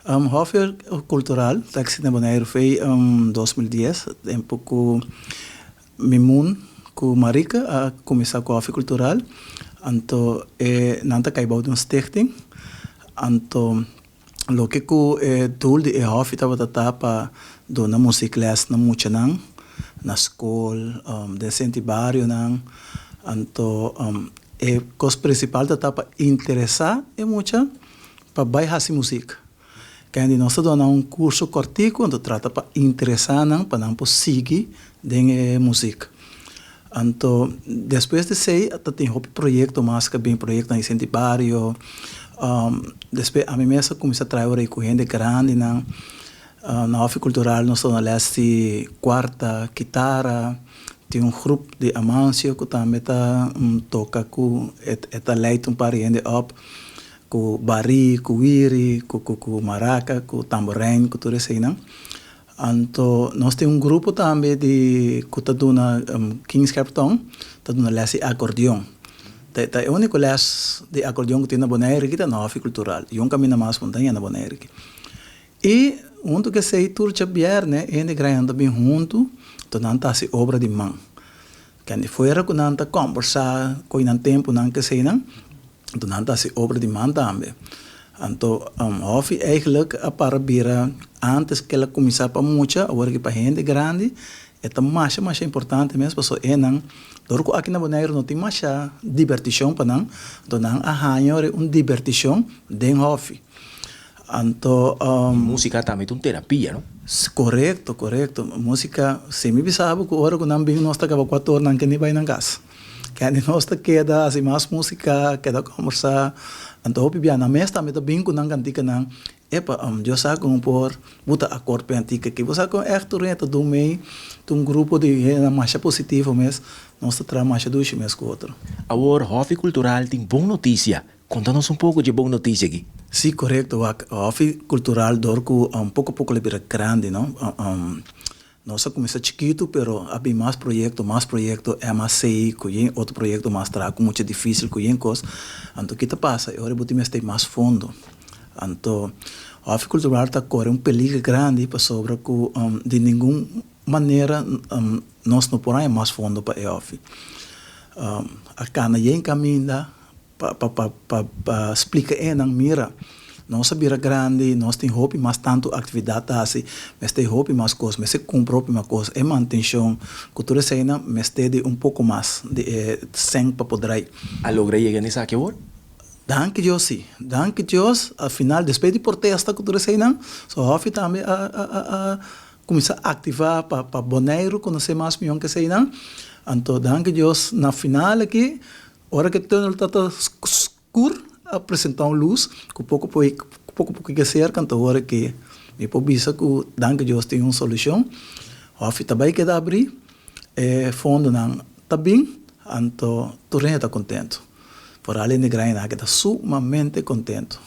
Hoffer Cultural, taxi na Bonaire foi 2010, tempo com Mimun, com Marika, a começar com a Hoffer Cultural. Então, nanta caiba de um stichting. Então, lo que ku tool de Hoffer estava para dona música class na mucha nang, na escola, decente barrio nang. Então, coisa principal estava interessar é mucha para baixar música. Quando nós damos curso cortico, onde trata para interessar, para não seguir em música. Então, depois de sei, tem um projeto, mas que bem projeto em Centro Barrio. Depois, a mim mesma comecei a trabalhar com gente grande na Hoffer Cultural, nós estamos na quarta, guitarra. Tem grupo de Amancio que também toca com leite parente up. Com bari, com wiri, com maraca, com tamborim, com tudo isso aí, não? Então, nós temos grupo também de que está dando Kings Capitão, está dando lesse acordeão. É o único lesse de acordeão que tem na Bonaire que está na Hoffer Cultural. E caminho mais montanha na Bonaire. E onde que sei turcha bier, né? Ele grande bem junto, então não está se obra de mão. Quando foi que não está conversar, com o tempo não que sei, não? Então, não está se obra de mão também. Então, Hoffer eigenlijk para bira antes que ela começar para muita, agora que para gente grande, é mais importante mesmo, porque é não, dorco aqui na Bonaire não tem mais divertição para não, então não arranha divertição de Hoffer. Então, música também é uma terapia, não? Correto. Música, se me sabe que agora que não vem nós estamos 4 horas que nem vai na casa. Quando nós queda assim mais música, queda conversar, então hoje bem na mesa também bem com nanga antiga não, eu sei como por botar acordo bem antiga que você com echt durante do meio, um grupo de mais positivo mesmo, nós trabalhamos mais dois meses com outro. Agora Hoffer Cultural tem boa notícia. Conta-nos pouco de boa notícia aqui. Sim, correto. A Hoffer Cultural dorco pouco a pouco ele vira grande, não? Nós começamos chiquito, pero havia mais projetos, é mais sei, com outro projeto mais trago, muito difícil, com coisa. Então, o que passa? Agora, eu tenho mais fundo. Então, a Hoffer Cultural está correndo perigo grande para sobre que, de nenhuma maneira, nós não podemos mais fundo para a Hoffer. A cana é encaminhada para explicar mira. Nós sabemos grande, nós temos hobby, mas tanto atividade assim, mas tem hobby mais coisas, mas se cumpre uma coisa, é manutenção, cultura cena, mas tem pouco mais de sangue para poder. A logrei chegar nessa aqui agora? Danke Deus, sim. Danke Deus, afinal, depois de protesta cultura cena, so Hoffer também começar a ativar para Bonaire, conhecer mais milhão que cena. Então, danke Deus, na final aqui, hora que tem o tata escuro, apresentar uma luz, que pouco que ser, canto agora que me pobisa que danke Deus tem uma solução. Hoffer também quer abrir, fundo não tá bem, então todo mundo está contente. Por além de grande, está sumamente contente.